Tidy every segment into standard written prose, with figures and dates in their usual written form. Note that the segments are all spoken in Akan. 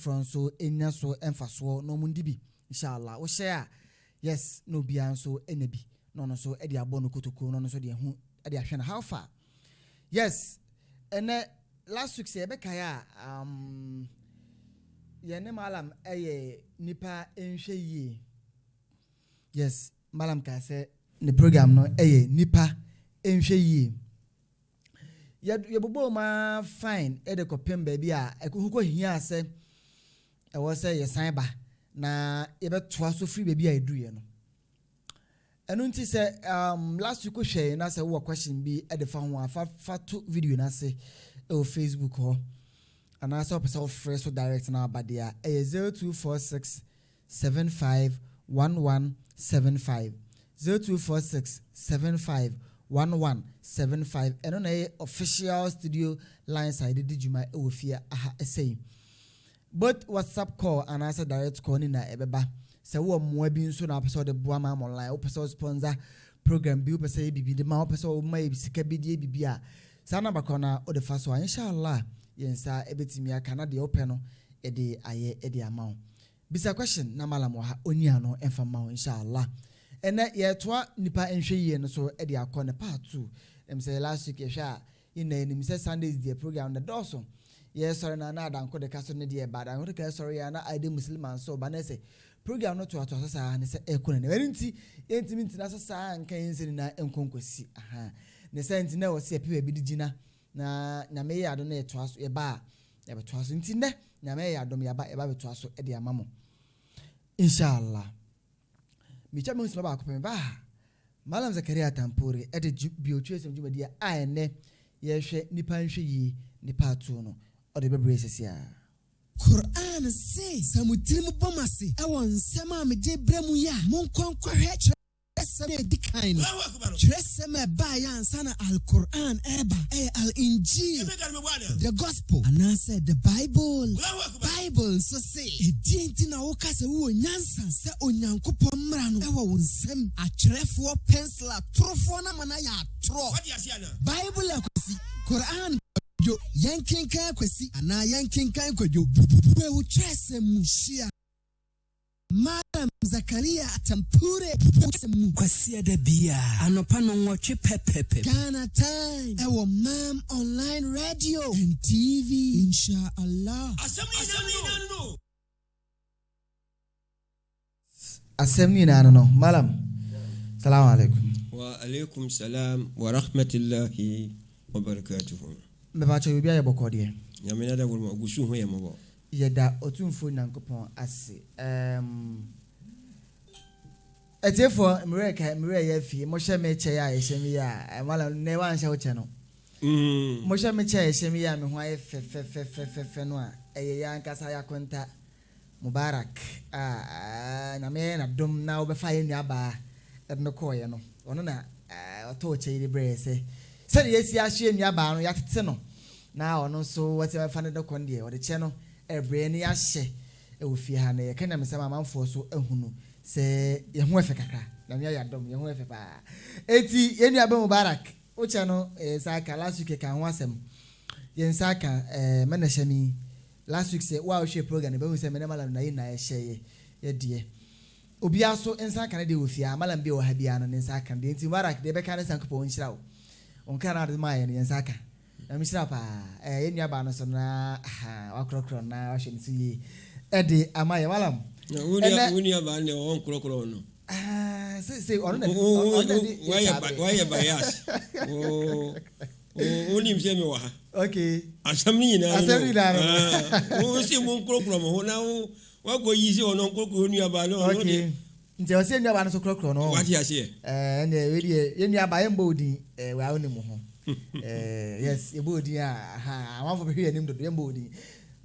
from so enya so emfaso no mundibi inshallah wo share yes no bia so enabi no so e de abo no kotoko no so de hu e de ahwe na how far yes and last week say beka ya ye ne malam eye nipa enhwe yie yes malam ka say the program no eye nipa enhwe yie ye bobo ma fine e de kopem ba bia e ko hia say e wo say ye san ba na ye betoa so free baby a eduye no enu nti say last week ko hwe na say wo question bi e de fa ho fa to video na say e o Facebook ho ana say person fresh so direct na abadia e 0246 75 1175 0246 75 1175 eno na official studio line side di juma e wo fia aha say but WhatsApp call and answer direct call ni na ebeba se wo mo bi nso na person de boa ma online wo person sponsor program bi wo person bibi de ma wo person wo ma sika bi die bibi a sana bakona o de faso inshallah yensa ebetimi aka na de open no e de aye e de amount bisa question na malamo ha oni ano emfa ma inshallah ena ye toa nipa enhwe yie no so e de akọ part 2 say last week ye hwa ina enim say Sundays the program the doso yes sorry na adanko de kaso ne de bad an de sorry ya na ide musliman so ba na say program no to sa ne say ekuna ne werinti enti na sa nka yinsi na enkonkosi aha ne say enti na wo se pe bi digina na nyame ya do na eto aso e ba e beto aso enti ne nyame ya do me ya ba e ba beto aso e de amamo inshallah mi chama nsi ba akopem ba malam Zakaria Tampori e de bi otu esem juma dia a ene ye hwe nipa nhwe yi nipa atu no o de bebre sesia Quran say samutirim bomase e won sema me de bremu ya mon konkwa hwe sema dikan sema ba ya ansana al-Quran eba al-Injil the gospel and I said the Bible so say edinti na wo kase wo nyansa se onyankopon mra no e wo nsem akyerefo pencil atrofo na mana ya atro Bible akosi Quran jo yankin kan kwasi ana yankin kan kwajo we wo trese mushia Madam Zakaria Tampure kwasi da bia anopa no nwotwe pepepe Ghana time ewo mam online radio and TV inshallah Assembly na no malam salam alaikum wa alaikum salam wa rahmatullahi wa barakatuh me ba cho bia ye bokode nyamena da wo gusu ho ye mo yeda otumfo nyankopon ase etefo mre ya fi mo hye me che ya yeshemi ya mala ne wan hye wo che no mo hye me che yeshemi ya me ho aye fe no a eye ya nkasa ya konta Mubarak na me na dom na obefa ye nua ba no ko ye no ono na oto che ire bre se yesi ahye nua ba no ya tete no na ono so whatever fa de konde o de che no ebre ni ahye e wo fi ha na ye kana me sama manfo so ehunu se ye ho efe kakra na me ya dom ye ho efe pa eti ye nua ba Mubarak o che no saka last week kan ho asem ye saka menashami last week say wow share program be we say me malam na yi na ye de obi aso nsaka na de wo fi malam bi wo ha bia no nsaka de enti Mubarak de be kan sanko po nhyira wo onka na de ma ye nsaka na mi shira pa ye nua ba no so na wakrokro na wa hwe nsi yi e de amaye malam unia ba ne on krokro no say on na why bias oni mse me wa ha okay asami na no si mo krokro mo na wa go yi si ono krokro unia ba no okay nti o se nua ba no so krokro no what ya say na we de ye nua ba ye mbodi wa oni mo ho yes ye bodi am for be nim do ye mbodi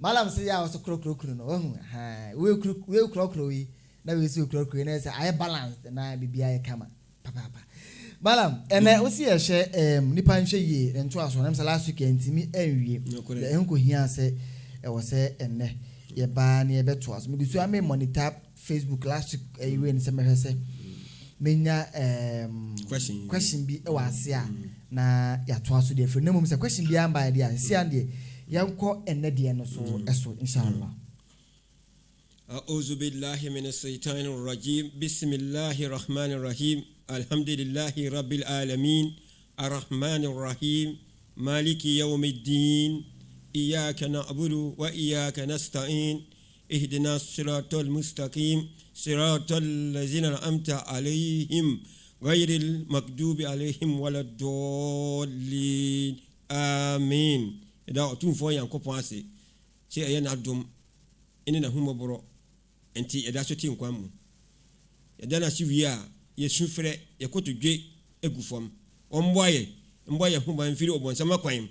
malam se ya so krokro no we krokro wi na we si krokro na say I balance na bibia ye kama papa malam ene o si ye hye nipa nhwe yi ento aso na last week entimi enwie ye enko hia se e wo se enne ye ba na ye beto aso me bisu am monitor Facebook last week ewe ni se me hwese menya question bi e wa ase a na ya to aso de fre na mum se question bi amba de a se ande yanko enne de no so eso inshallah أعوذ بالله من الشيطان الرجيم بسم الله الرحمن الرحيم الحمد لله رب العالمين الرحمن الرحيم مالك يوم الدين إياك نعبد وإياك نستعين اهدنا الصراط المستقيم صراط الذين أنعمت عليهم غير المغضوب عليهم ولا الضالين آمين. إذا أتون فوي أنكو بانسي شيء ينادم إننا هم برو أنتي إذا شتي نقامو إذا نسيبيا يسوفر يكوت جي إغفام أمباye mboya hu ban firi obon sama kwan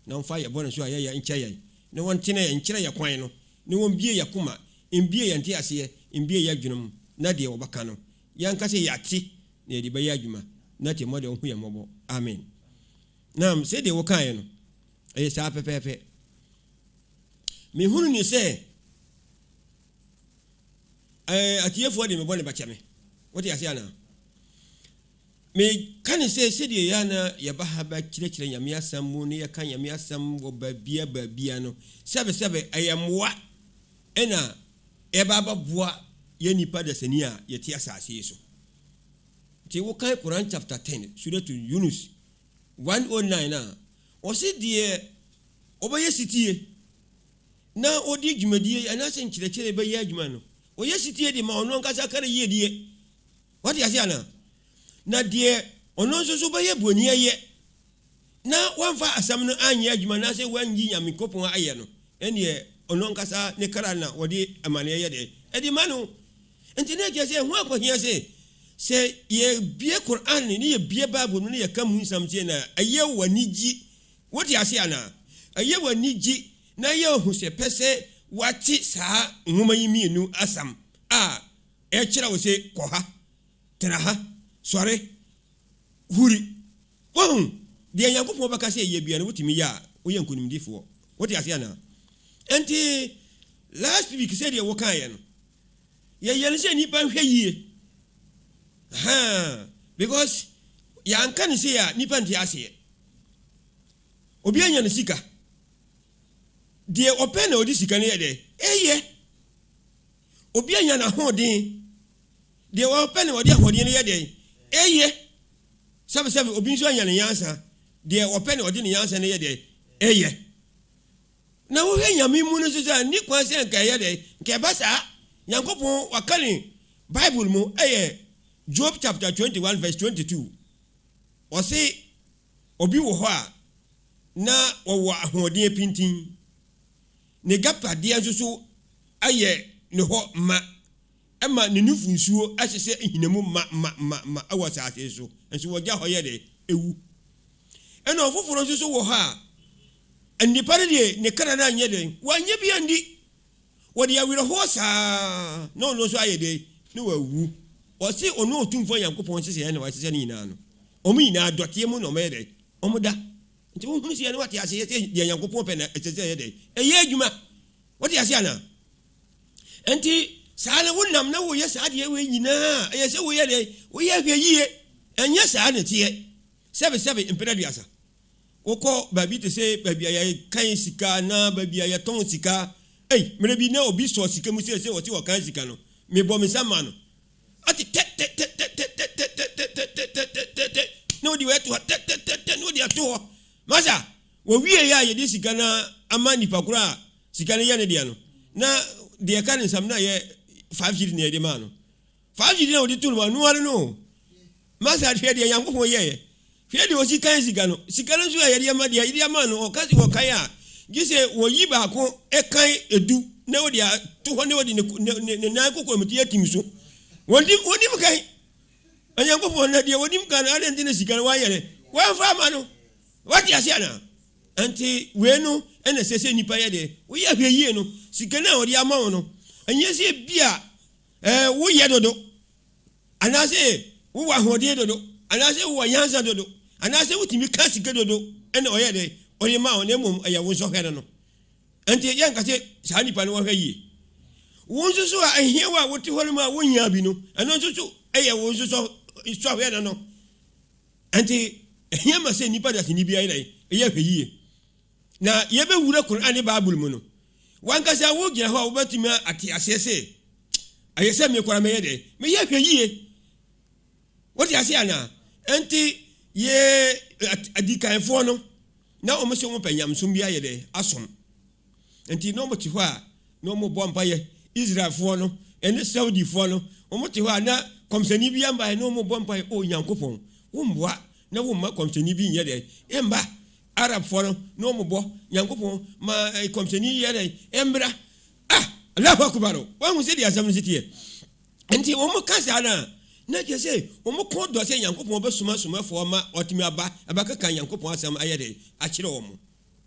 na mfa ya bona so ya ncha ya ne won tena ya nkyira ya kwan no ne won bie ya kuma mbie ya nti ase mbie ya dwunum na de obaka no ya nkase ya ti na de bayi adwuma na te mo de hu ya mobo amen. Nam se de wo kan no e sa pepepe me hunu ni se atiefo de me bone bachame wote ase ana me kan se de yana ya bahaba kire nyame asam mu ne ya kan nyame asam wo babia no sebe ayamwa ena baba boa ye nipa da sani a ye ti asase so ti wo kan Quran chapter 10 surah Yunus 109 na o se de obaye sitie na odi dwumadie anase nkire be ye adwuma no o ye sitie de ma ono nkasa kare ye die what ya ana na de ono so ba ye boni ye na wanfa asam no anye adwuma na se wanyi nyame kopon aye no ene ono nkasa ne kara na wodi amane ye de edi manu entine ke se hu akohia se ye bie Quran ni ye bie Bible no ye kam nsam tie na aye waniji wodi ase ana aye waniji na ye hu se pese wati saa nwoma yi mienu asam e kira wo se koha tena ha sore huri de Yakobon baka se ye bia no wotimi ya wo ye nkunimdifo wodi ase ana enti last week said ye wo kan ye no ye yele se ni pan hwe yie because ya nkan se ya ni pan ti ase obi anya ne sika de open na odi sika ne ye de eye obi anya na hodin de open na odi hodin ne ye de eye sabe obi nso anya ne yansa de open na odi ne yansa ne ye de eye na wo hwe nyame mu no so ni kwan se nka ye de nke ba sa Yakobon wakani Bible mu Job chapter 21 verse 22 o se obi wo ho a na wo ahodin pintin ne gapade anso aye ne ho ma ema ne nufu nsuo ahese ehinamu ma awasa ase so enso wo gya ho ye de ewu ena ofoforo nso wo ho a anipa ne kara na anye de wanye bia ndi wodi awira ho sa no so aye de ne wawu o se onu otumfo Yakobon sese ya ne wa sese ni na no omu ina dotie mu no mede omuda nti wo hunu se ya ne wati ase ye de Yakobon pe na sese ye de eye adwuma wati ase ana enti saale wonnam na wo ye saade ye we nyina eye se wo ye de wo ye hwe yie enye saa ne tie sebe imperaduasa woko babi te se babi ya kan sika na babi ya ton sika mire bi na obi so sika mu se wo ti wo kan sika no me bo me sama no ati no di wetu no di ato masa wo wie ya ye di sika na amani pakura sika ne ya ne dia no na de kan nsam na ye 5G ne de ma no 5G na odi tulu ma no are no masa hwe de Yakobon ye hwe de o sika sika no so ya de ma de ya ma no o kasi o kan a gise wo yi ba ko kan edu na odi a to ho ne odi ne na kokko mti yatim so wodi mkai Yakobon na de wodi mkan ale ndine sika wa yele wa fa ma no wati asiana anti we no ene sese nipa ye de wo ye hwe yie no sika na odi ama wo no anye se bia wo ye dodo anase wo wa hode dodo anase wo yansa dodo anase wo timi ka sika dodo ene oye de oye ma one mum aya wo so hwere no anti yan ka se sa nipa no wa hwe yie wo so a ahia wa wo ti hore ma wo nya bi no eno so aya wo so hwere no anti ahia ma se nipa da se ni bia ire eye hwe yie na ye be wura Quran Bible mu no wankasa wo gira ho a wo batumi ati asese ayese me kwara me ye de me ye hwe yie what you say na enti ye adikanfo no na o mo se mo panyam sum bia ye de asom enti no mo ti ho a no mo bo mpa ye Israelfo no ene Saudifo no o mo ti ho a na komsani bia mba no mo bo mpa ye o Nyankopɔn wo mboa na wo ma komsani bi ye de emba Arabfo no mo bo Nyankopɔn ma komsani ye de embra Allahu akbar wa hu se dia asam sitie enti o mo kasa na je say o mo ko do se Nyankopɔn be suma fo ma otimi abaka kan Nyankopɔn asam ayede a kire o mo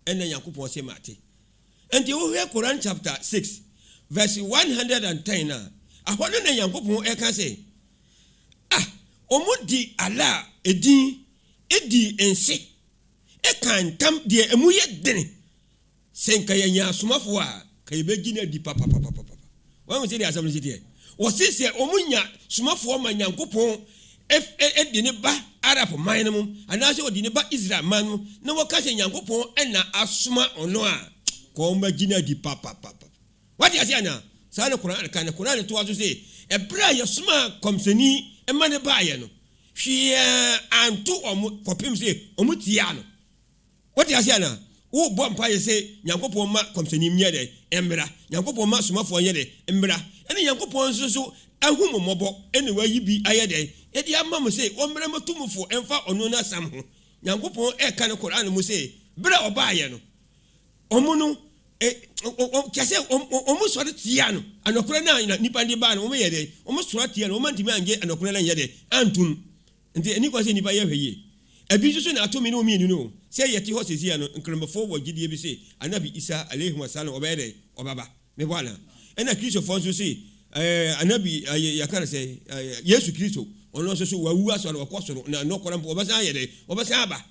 ena Nyankopɔn se mate enti wo hwe Quran chapter 6 verse 110 na ahono na Nyankopɔn e ka say o mo di ala edi ense e kan tam de emu ye dene senka ya nya asomafo a kai be gina di papa wa mo se dia asam sitie o sese omunya sumafo ma Nyankopɔn de ne ba Arab man no ana se o de ne ba Israel man no na wo ka se Nyankopɔn na asoma ono a ko ma gina di papa what you say na sa na Quran kan Quran to aso se ebra ya suma komsani e ma ne ba ye no hwia anto omu kopim se omu tia no what you say na wo bo mpa ye se Nyankopɔn ma komsani mye de embra Nyankopɔn ma sumafo ye de embra ene Nyankopɔn so ahumomɔbɔ ene wayi bi ayede e di amma mo se omre matumfo emfa ono na sam ho Nyankopɔn e ka ne Quran mo se bra oba ye no omuno kase omu so de tia no anokora na nipa ndi ba no omu ye de omu so tia no omu ntimi ange anokora na ye de antum nti eni ko se nipa ye hweye abi so na atomi no mi no se yeti ho sesi ya no nkremfo wo gidie bi se anabi Isa alayhi wasallam obede obaba me bwana ena Kristo fo so se anabi yakara se Yesu Kristo ono so wawu aso na wakosoro na nokora mpo obasa ye de obasa aba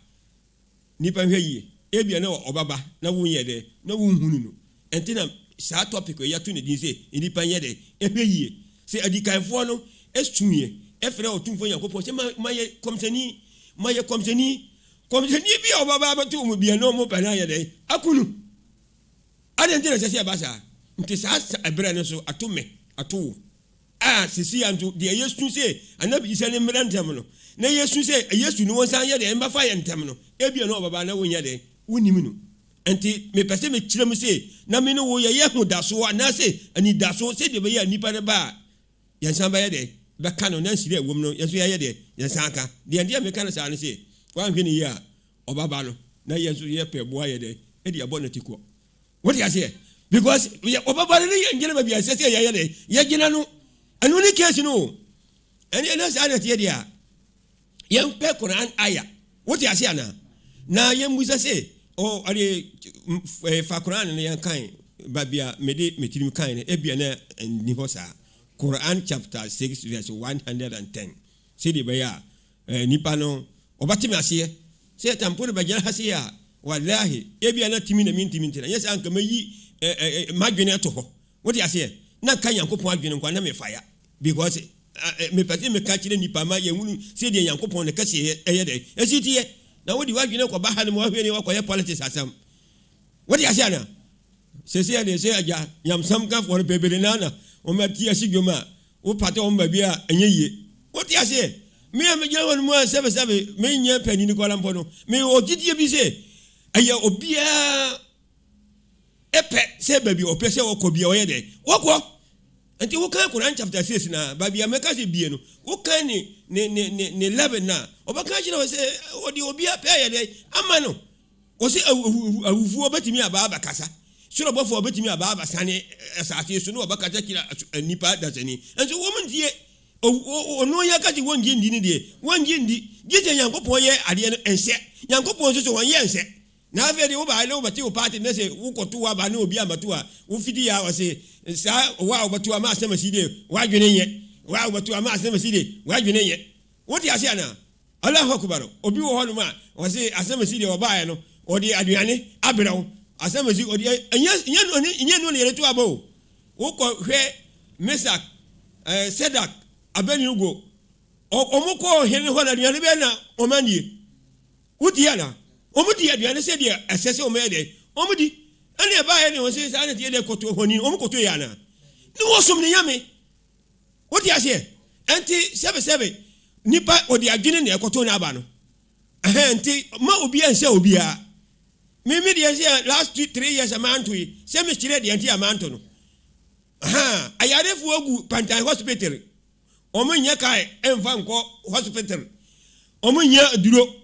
nipa hweye ebia na obaba na wunye de na wunhunu no enti na sa topic ya to ne din se nipa ye de ehweye se adikanfo no esunye efre otumfo Yakobɔ se maye komsani bi obaba abatu mu bia no mo bana ye de akunu adenti na se abasa nti sa ebra ne so atome ato sisi anto de Yesu se anabi Isa ne mrantem no na Yesu se Yesu no wonsan ye de emba ye ntem no ebia no obaba na wonya de wonim no enti me pese me kirem se na me no wo ye hu daso na se ani daso se de be ya nipa ne ba yansan ba ye de be kanu na nsire ewom no yesu ye de yansan ka de ande me kan sa ne se wan hwe ne ya obaba no na Yesu ye pe boa ye de e de abo na tiko what you say because obaba ne ye ngene ba bia se ye de ye gina no anu ni case no ene na sa na tie dia ye pe Quran aya what you say na ye musa se o ari fa Quran ne yan kan babia mede metirim kan ne ebia na ni hosa Quran chapter 6 verse 110 se de baya nipa no obati me ase se tampore bagya hase ya wallahi ebia na timi na minti na yes anka mayi madwene to ho what you say na kan Yankopɔn adwene nkwa na me fire because me pati me ka kire nipa ma ye hunu se de Yankopɔn ne kase eye de esitie na wodi wadwene ko ba ha ne mo ahwe ne wakoye politics asam what you say na se de se aja yamsam ka for bebele na o mati asigoma o pate o mbabia enye what you say me am jawon mo 77 me nya pani ni ko lampo no me ogidie bi se aya obia epe se baby opese okobia oye de woko enti wo kan Quran chapter 6 na babia meka se bie no wo kan ni 11 na obaka kire wo se odi obia pe ye de ama no wo se awufu obetimi aba kasa suro bofo obetimi aba sane asase so no obaka kira nipa dasani enti wo muntie ono ya ka ti wongi ndi ni de wongi ndi gije Yankopɔn ye ade no ense Yankopɔn so won ye ense na ave de wo ba le wo bati wo party na se wo koto wa ba na obi amatu a wo fidi ya wo se sa wa obatu ama asema si de wa dwene ye wa obatu ama asema si de wa dwene ye wo ti ase ana Allahu akbar obi wo hono ma wo se asema si de wo ba ye no odi aduane abrawo asema si odi enya no le to abo wo ko hwe Mesak Sedak Abednego omukɔ hene hɔ na aduane bɛ na ɔmanie wodi ana omudi aduane sɛ deɛ ɛsɛsɛ ɔmɛde omudi ɛne ɛba yɛ ne wɔsɛ saa ne deɛ koto hɔni omkoto yɛ ana ne wɔsom ne yame What you say? Anti 77 nipa odi adwene na ekoto na aba no. Anti ma obi an say obi a. Me dey say last 3 years a man to yi. Say me chire dey anti a man to no. Ayarefo agu Pantan hospital. Omo nya kai enfa nko hospital. Omo nya aduro.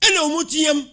Ena omo tiam